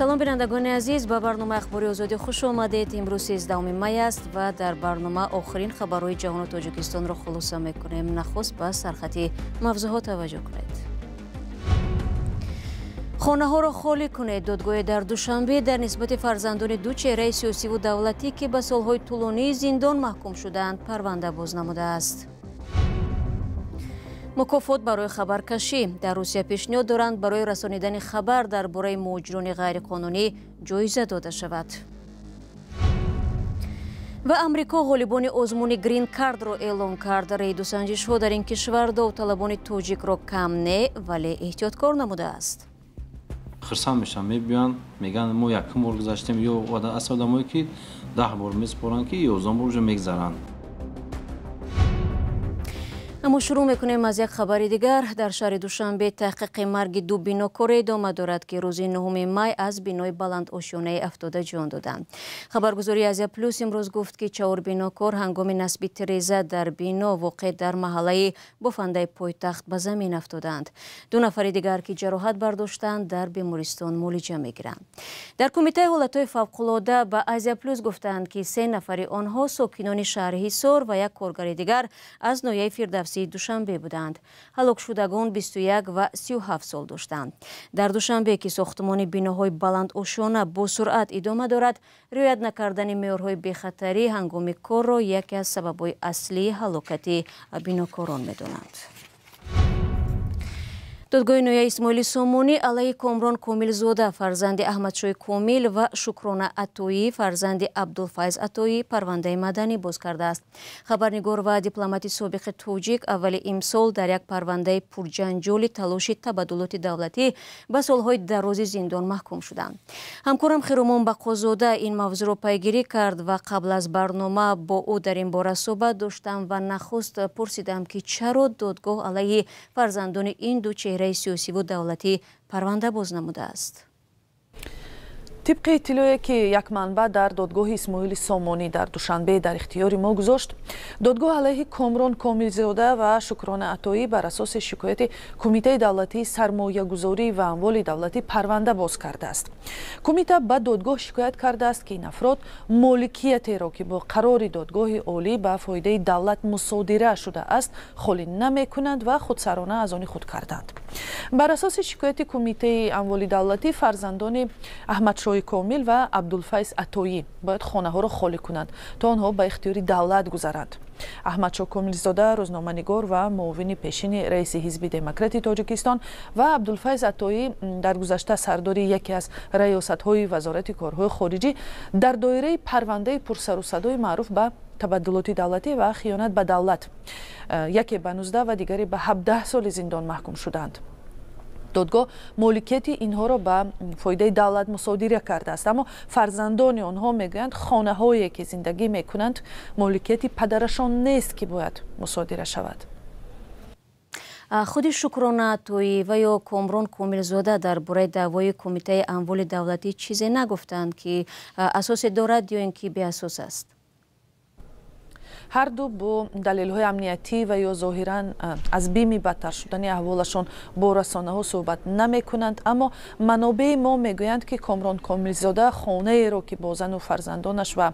салом бинандагони азиз, ба барнома ахбори озодӣ хуш омадед. имрӯз 13 май аст ва дар барнома охирин хабарҳои ҷаҳону Тоҷикистонро хулоса мекунем. Нахуст ба сархати мавзӯъҳо таваҷҷӯҳ кунед. хонаҳоро холӣ кунед. додгоҳе дар Душанбе дар нисбати фарзандони ду чеҳраи сиёсиву давлатӣ ки ба солҳои тӯлонии зиндон маҳкум шуданд, парванда боз намудааст. мукофот барои хабаркашӣ. Дар Русия пешниҳод доранд барои расонидани хабар дар бораи муҳоҷирони ғайриқонунӣ ҷоиза дода шавад. ва Амрико ғолибони озмуни грин кардро эълон кард. рейдусанҷишҳо дар ин кишвар довталабони тоҷикро кам не, вале эҳтиёткор намудааст. хирсан мешан, мебиён, меган мо якум бор гузаштем, ё аст одамое ки 10 бор месупоранд ки 11 бор уже мегзаранд. аммо шурӯъ мекунем аз як хабари дигар. дар шаҳри Душанбе таҳқиқи марги ду бинокоре идома дорад ки рӯзи 9 май аз бинои баландошёнаи афтода ҷон доданд. хабаргузори Азия Плюс имрӯз гуфт ки 4 бинокор ҳангоми насби тиреза дар бино воқеъ дар маҳаллаи бофандаи пойтахт ба замин афтоданд. ду нафари дигар ки ҷароҳат бардоштанд дар бемористон муолиҷа мегиранд. дар кумитаи ҳолатҳои фавқулода ба Азия Плюс гуфтанд ки 3 нафари онҳо сокинони шаҳри Ҳисор ва як коргари дигар аз ноҳияи Фирдавсӣ Душанбе буданд. ҳалок шудагон 21 ва 37 сол доштанд. дар Душанбе ки сохтмони биноҳои баландошона бо суръат идома дорад, риоят накардани меъёрҳои бехатарӣ ҳангоми корро яке аз сабабҳои аслии ҳалокати бинокорон медонанд. додгоҳи ноҳияи Исмоили Сомонӣ алайҳи Комрон Комилзода фарзанди Аҳмадшоҳи Комил ва Шукрона Атоӣ фарзанди Абдулфайз Атоӣ парвандаи маданӣ боз кардааст. хабарнигор ва дипломати собиқи тоҷик аввали имсол дар як парвандаи пурҷанҷоли талоши табаддулоти давлатӣ ба солҳои дарози зиндон маҳкум шуданд. ҳамкорам Хиромон Бақозода ин мавзӯъро пайгирӣ кард ва қабл аз барнома бо ӯ дар ин бора суҳбат доштам ва нахуст пурсидам ки чаро додгоҳ алайҳи фарзандони ин ду чеҳраи сиёсиву давлатӣ парванда боз намудааст. طبق اطلاعی که یک منبع در دادگاه اسماعیل سامانی در دوشنبه در اختیار ما گذاشت، دادگاه علیه کامران کاملزاده و شکران عطایی بر اساس شکایت کمیته دولتی سرمایه‌گذاری و اموال دولتی پرونده باز کرده است. کمیته به دادگاه شکایت کرده است که این افراد مالکیتی را که با قرار دادگاه عالی به فایده دولت مصادره شده است خالی نمی‌کنند و خودسرانه از آن خود کردند. بر اساس شکایت کمیته اموال دولتی فرزندان احمدشاه کامل و عبدالفیض عطایی باید خانه ها را خالی کنند تا آنها به اختیار دولت گذرند. احمدشاه کاملزاده روزنامه‌نگار و معاون پیشین رئیس حزب دموکراتی تاجیکستان و عبدالفیض عطایی در گذشته سردار یکی از ریاست‌های وزارت کارهای خارجی در دایره پرونده پرسر و صدای معروف به تبدلات دولتی و خیانت به دولت، یکی به 19 و دیگری به 17 سال زندان محکوم شدند. دادگاه مالکیت اینها را به فایده دولت مصادره کرده است، اما فرزندان آنها میگویند خانه هایی که زندگی میکنند مالکیت پدرشان نیست که باید مصادره شود. خود شکران عطایی و یا کامران کاملزاده در باره دعوای کمیته اموال دولتی چیزی نگفتند که اساس دارد یا اینکه بی اساس است؟ هر دو با دلیل‌های امنیتی و یا ظاهراً از بیم بدتر شدن احوالشان با رسانه‌ها صحبت نمی‌کنند، اما منابع ما میگویند که کامران کاملزاده خانه را که با زن و فرزندانش و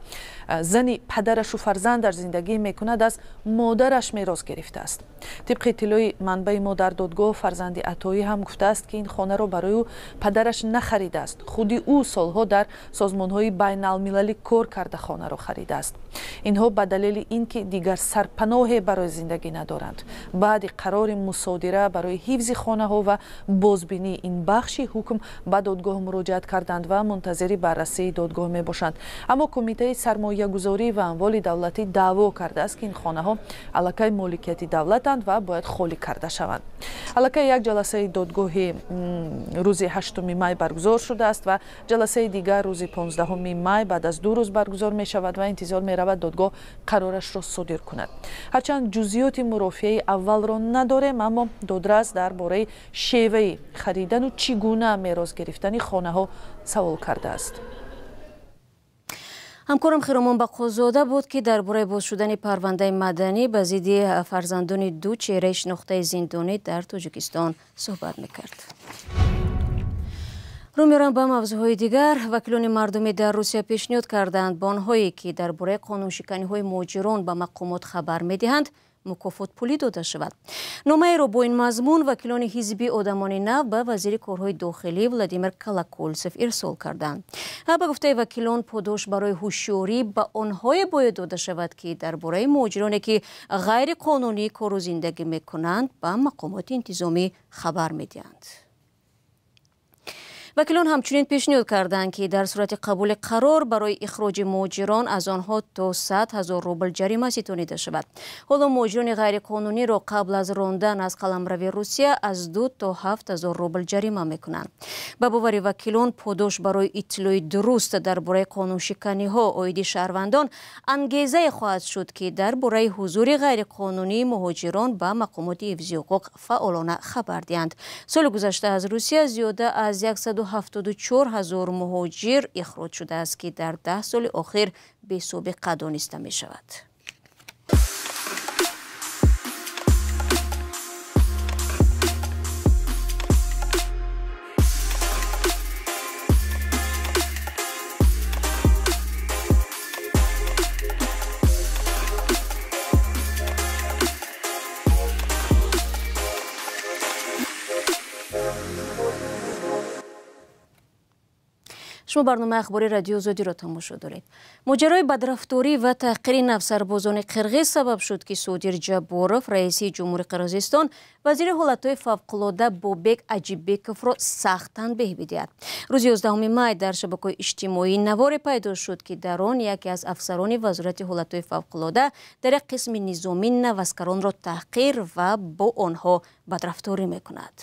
زن پدرش و فرزندش زندگی می‌کند از مادرش میراث گرفته است. طبق اطلاع منبع ما در دادگاه فرزند عطایی هم گفته است که این خانه را برای او پدرش نخریده است، خودی او سالها در سازمان‌های بین‌المللی کار کرده خانه را خریده است. اینها به دلیل این که دیگر سرپناه برای زندگی ندارند بعد قرار مصادره برای حفظ خانه ها و بازبینی این بخش حکم به دادگاه مراجعت کردند و منتظر بررسی دادگاه می باشند. اما کمیته سرمایه گذاری و اموال دولتی دعوا کرده است که این خانه ها علاقه مالکیت دولتند و باید خالی کرده شوند. علاقه یک جلسه دادگاه روز 8 مای برگزار شده است و جلسه دیگر روز 15 مای بعد از 2 روز برگزار می شود و انتظار می رود دادگاه قرارش را صادر کند. هرچند جزئیات مرافعه اول را نداریم، اما دادرس درباره شیوه خریدن و چگونه میراث گرفتن خانه ها سوال کرده است. ҳамкорам Хиромон Бақозода буд ки дар бораи боз шудани парвандаи маданӣ ба зидди фарзандони ду чеҳраи шинохтаи зиндонӣ дар Тоҷикистон суҳбат мекард. рӯ ба мавзӯъҳои дигар. вакилони мардумӣ дар Русия пешниҳод карданд ба онҳое ки дар бораи қонуншиканиҳои муҳоҷирон ба мақомот хабар медиҳанд мукофот пулӣ дода шавад. номаеро бо ин мазмун вакилони ҳизби одамони нав ба вазири корҳои дохилӣ Владимир Колокольцев ирсол карданд. Ба гуфтаи вакилон подош барои ҳушёрӣ ба онҳое бояд дода шавад ки дар бораи муҳоҷироне ки ғайриқонунӣ кору зиндагӣ мекунанд ба мақомоти интизомӣ хабар медиҳанд. вакилон ҳамчунин пешниҳод карданд ки дар сурати қабули қарор барои ихроҷи муҳоҷирон аз онҳо то 100 000 рубл ҷарима ситонида шавад. ҳоло муҳоҷирони ғайриқонуниро қабл аз рондан аз қаламрави Русия аз 2 то 7 000 рубл ҷарима мекунанд. ба бовари вакилон подош барои иттилои дуруст дар бораи қонуншиканиҳо оиди шаҳрвандон ангезае хоҳад шуд ки дар бораи ҳузури ғайриқонунии муҳоҷирон ба мақомоти ҳифзи ҳуқуқ фаъолона хабар диҳанд. соли гузашта аз Русия зиёда аз 174 000 муҳоҷир ихроҷ шудааст ки дар 10 соли охир бесобиқа дониста мешавад. шумо барномаи ахбори радиои Озодиро тамошо доред. моҷарои бадрафторӣ ва таҳқири навсарбозони қирғиз сабаб шуд ки Содир Ҷабборов, раиси ҷумҳури Қирғизистон, вазири ҳолатҳои фавқулода Бобек Аҷибековро сахт танбеҳ бидиҳад. рӯзи 11 май дар шабакаҳои иҷтимоӣ наворе пайдо шуд ки дар он яке аз афсарони вазорати ҳолатҳои фавқулода дар як қисми низомӣ наваскаронро таҳқир ва бо онҳо бадрафторӣ мекунад.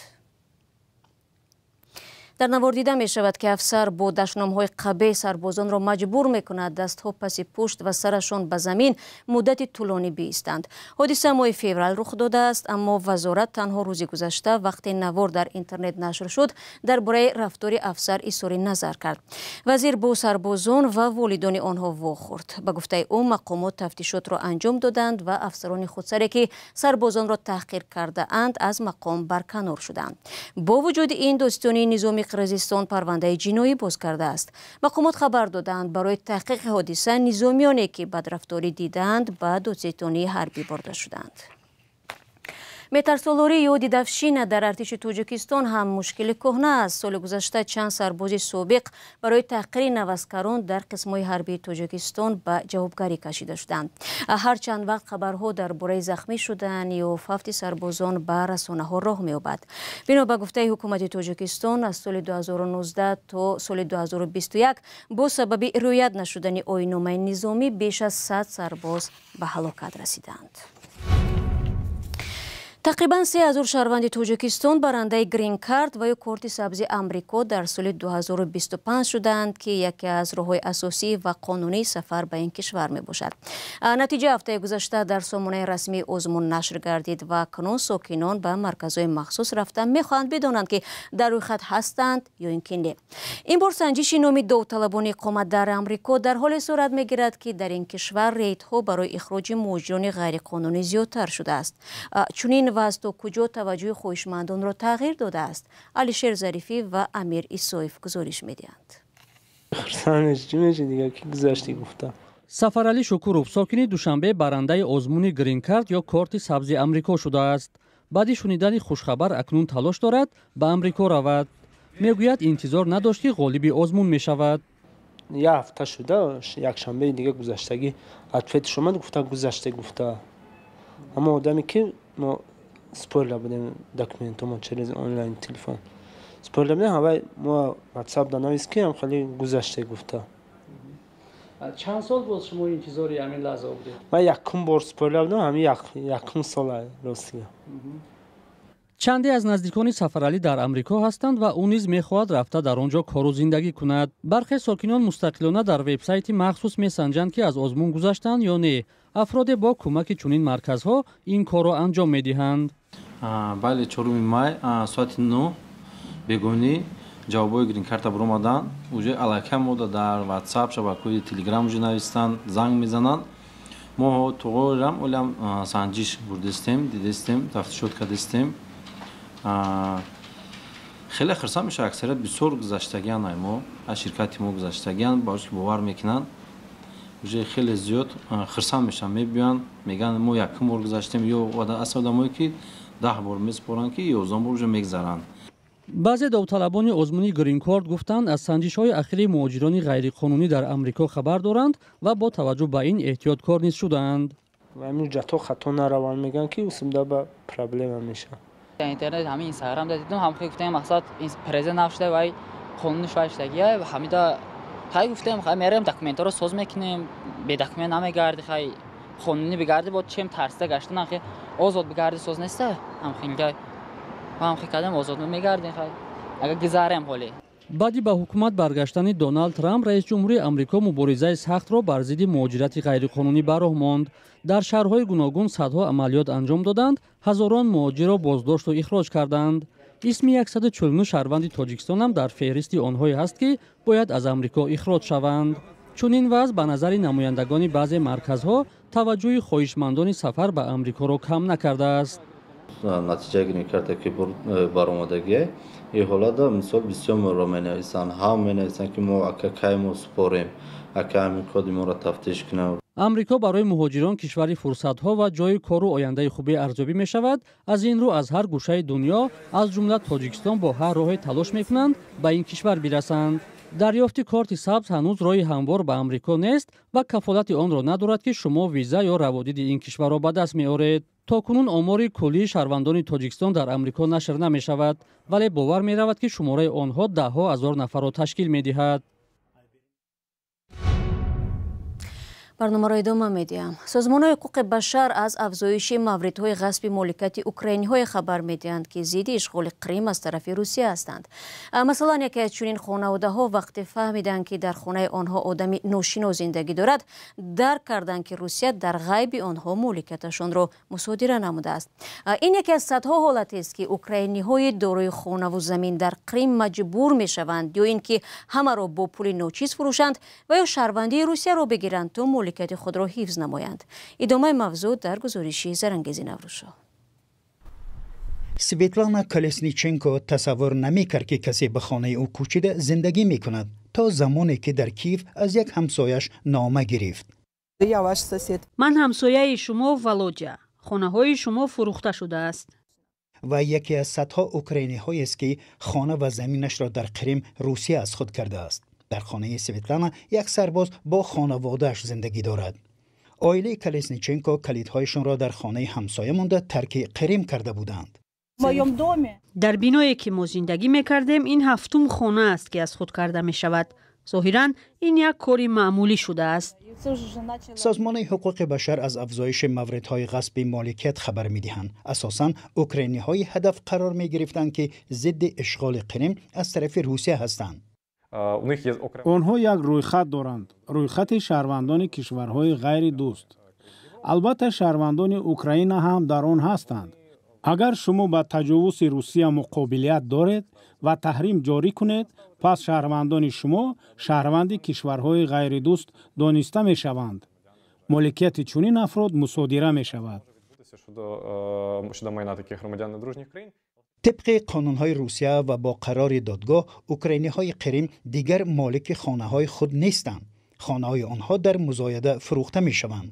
дар навор дида мешавад ки афсар бо дашномҳои қабеҳ сарбозонро маҷбур мекунад дастҳо паси пушт ва сарашон ба замин муддати тӯлонӣ биистанд. ҳодиса моҳи феврал рух додааст, аммо вазорат танҳо рӯзи гузашта вақте навор дар интернет нашр шуд дар бораи рафтори афсар изҳори назар кард. вазир бо сарбозон ва волидони онҳо вохӯрд. ба гуфтаи ӯ мақомот тафтишотро анҷом доданд ва афсарони худсаре ки сарбозонро таҳқир кардаанд аз мақом барканор шуданд. бо вуҷуди ин достиёни низоми Қирғизистон парвандаи ҷиноӣ боз кардааст. мақомот хабар доданд барои таҳқиқи ҳодиса низомиёне ки бадрафторӣ дидаанд ба додситонии ҳарбӣ бурда шуданд. метарсолорӣ ё дидавшина дар артиши Тоҷикистон ҳам мушкили кӯҳна аст. соли гузашта чанд сарбози собиқ барои таҳқири наваскарон дар қисмҳои ҳарбии Тоҷикистон ба ҷавобгарӣ кашида шуданд. ҳарчанд вақт хабарҳо дар бораи захмӣ шудан ё фавти сарбозон ба расонаҳо роҳ меёбад. бино ба гуфтаи ҳукумати Тоҷикистон аз соли 2019 то соли 2021 бо сабаби риоят нашудани оинномаи низомӣ беш аз 100 сарбоз ба ҳалокат расиданд. тақрибан 3000 шаҳрванди Тоҷикистон барандаи грин кард ва ё корти сабзи Амрико дар соли 2025 шуданд ки яке аз роҳҳои асосӣ ва қонунии сафар ба ин кишвар мебошад. натиҷа ҳафтаи гузашта дар сомонаи расмии озмун нашр гардид ва акнун сокинон ба марказҳои махсус рафта мехоҳанд бидонанд ки дар рӯйхат ҳастанд ё ин ки не. ин бор санҷиши номи довталабони иқомат дар Амрико дар ҳоле сурат мегирад ки дар ин кишвар рейдҳо барои ихроҷи муҳоҷирони ғайриқонунӣ зиёдтар шудааст. чунин вазъ то куҷо таваҷҷӯҳи хоҳишмандонро тағйир додааст? Алишер Зарифӣ ва Амир Исоев гузориш медиҳанд. Сафарали Шукуров, сокини Душанбе, барандаи озмуни грин кард ё корти сабзи Амрико шудааст. баъди шунидани хушхабар акнун талош дорад ба Амрико равад. мегӯяд интизор надошт ки ғолиби озмун мешавад. як ҳафта шуда, якшанбеи дига гузаштагӣ ответш омад, гуфта гузаште, гуфта. аммо одаме ки мо спойлер будем документомо через онлайн телефон спойлер будем, ҳавай мо WhatsApp да навис ки ам хали гузаште, гуфта. чанд сол боз шумо интизори ҳамин лаҳза будед? ман якум бор спойлер будем, ҳамин якум сол ростига. чанде аз наздикони Сафаралӣ дар Амрико ҳастанд ва ӯ низ мехоҳад рафта дар он ҷо кору зиндагӣ кунад. бархе сокинон мустақилона дар вебсайти махсус месанҷанд ки аз озмун гузаштанд ё не. афроде бо кӯмаки чунин марказҳо ин корро анҷом медиҳанд. бале 4 май соати 9 бегонӣ ҷавобҳои гринкарта биромаданд. уже аллакай мода дар WhatsApp шабакаҳои Telegram уже навистанд, занг мезананд. мо туғорам олам санҷиш бурдистем, дидистем, тафтишот кардистем. خیلی خرسان میشه اکثریت بسیار گذشتگیان ما از شرکت ما گذشتگیان باش باور میکنن وجه خیلی زیاد خرسان میشن میبیان میگن ما یکم بار گذشتیم یا ودا اصلا آدمایی که 10 بار میسپرن که 11 بار وجه میگذرن. بعضی داوطلبان آزمون گرین کارت گفتند از سنجش‌های اخیر مهاجران غیرقانونی در آمریکا خبر دارند و با توجه به این احتیاطکار نیز شدند. و همین جاتا خطا نروان میگن که اسمدا به پرابلم میشه. اینترنت همین اینستاگرام دیدم هم گفتم مقصد این پرزنت نشده و قانونش واشتگیه و همیدا خیلی گفتم خیلی میرم دکومنتا رو ساز میکنیم به دکومنت نمیگردی خیلی قانونی بگردی با چیم ترسته گشتن خیلی آزاد بگردی ساز نیسته هم خیلی هم خیلی کدام آزاد میگردی خیلی اگه گذارم حالی. بعدی به حکومت برگشتن دونالد ترامپ رئیس جمهوری آمریکا مبارزه سخت را بر ضد مهاجرت غیرقانونی براه ماند. در شهرهای گوناگون صدها عملیات انجام دادند، هزاران مهاجر را بازداشت و اخراج کردند. اسم 149 شهروند تاجیکستان هم در فهرست آنهایی است که باید از آمریکا اخراج شوند. چون این وضع به نظر نمایندگان بعضی مرکزها توجه خواهشمندان سفر به آمریکا را کم نکرده است. نتیجه گیری کرده که برآمدگی این حالت مثال بسیار را می‌نویسند هم می‌نویسند که ما اکای ما سپاریم اکای آمریکا ما را تفتیش کنه. آمریکا برای مهاجران کشوری فرصت‌ها و جای کار و آینده خوبی ارزیابی می‌شود. از این رو از هر گوشه دنیا از جمله تاجیکستان با هر راه تلاش می‌کنند به این کشور برسند. دریافت کارت سبز هنوز راه هموار به آمریکا نیست و کفالت آن را ندارد که شما ویزا یا روادید این کشور را به دست می‌آورید. تاکنون آمار کلی شهروندان تاجیکستان در آمریکا نشر نمی‌شود، ولی باور می‌رود که شماره آنها ده‌ها هزار نفر را تشکیل می‌دهد. برنامه ادامه میدیم. سازمان حقوق بشر از افزایش موردهای غصب مالکیت اوکراینی‌های خبر میدهند که ضد اشغال کریم از طرف روسیه هستند. مثلا یکی از چنین خانواده‌ها وقتی فهمیدند که در خانه آنها آدمی ناشناس زندگی دارد، درک کردند که روسیه در غیب آنها مالکیتشان را مصادره نموده است. این یکی از صدها حالت است که اوکراینی‌های دارای خانه و زمین در کریم مجبور میشوند یا اینکه همه را با پول ناچیز فروشند و یا شهروندی روسیه را بگیرند تا مالکیت خود را حفظ نمایند. ادامه موضوع در گزارشی زرنگیزی نوروزشو. سویتلانا کالسنیچنکو تصور نمی‌کرد که کسی به خانه او کوچیده زندگی می‌کند تا زمانی که در کیف از یک همسایش نامه گرفت. من همسایه شما ولودیا. خانه‌های شما فروخته شده است. و یکی از صدها اوکراینی‌هایی است که خانه و زمینش را در کریم روسیه از خود کرده است. در خانه سویتلانا یک سرباز با خانواده‌اش زندگی دارد. عائله کالسنیچنکو کلیدهایشان را در خانه همسایه مانده ترک کریم کرده بودند. در بینایی که ما زندگی می‌کردیم این هفتم خانه است که از خود کرده می‌شود. ظاهراً این یک کاری معمولی شده است. سازمان حقوق بشر از افزایش موردهای غصب مالکیت خبر می‌دهند. اساساً اوکراینی‌های هدف قرار می‌گرفتند که ضد اشغال کریم از طرف روسیه هستند. آنها یک رویخط دارند، رویخط شهروندان کشورهای غیر دوست. البته شهروندان اوکراین هم در آن هستند. اگر شما با تجاوز روسیه مقابلیت دارید و تحریم جاری کنید، پس شهروندان شما شهروند کشورهای غیر دوست دانسته می شوند. مالکیت چنین افراد مصادره می شود. طبق قانون‌های روسیه و با قرار دادگاه، اوکراینی‌های کریم دیگر مالک خانه‌های خود نیستند. خانه‌های آنها در مزایده فروخته می‌شوند.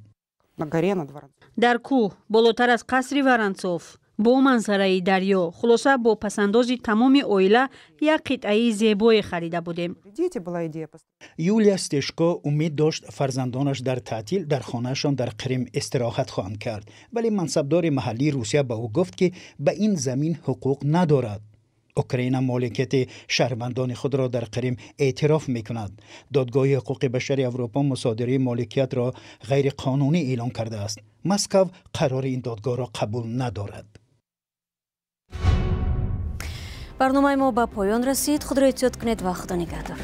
در کوه بالاتر از قصر ورنتسوف با منظره دریا، خلاصه با پسندازی تمام اویله یک قطعه زیبای خریده بودیم. یولیا استشکو امید داشت فرزندانش در تعطیل در خانهشان در کریم استراحت خواهند کرد، ولی منصبدار محلی روسیه به او گفت که به این زمین حقوق ندارد. اوکراین مالکیت شهروندان خود را در کریم اعتراف می‌کند. دادگاه حقوق بشر اروپا مصادره مالکیت را غیر قانونی اعلام کرده است. مسکو قرار این دادگاه را قبول ندارد. برنامه ما به پایان رسید. خود را احتیاط کنید و خدا نگهدار.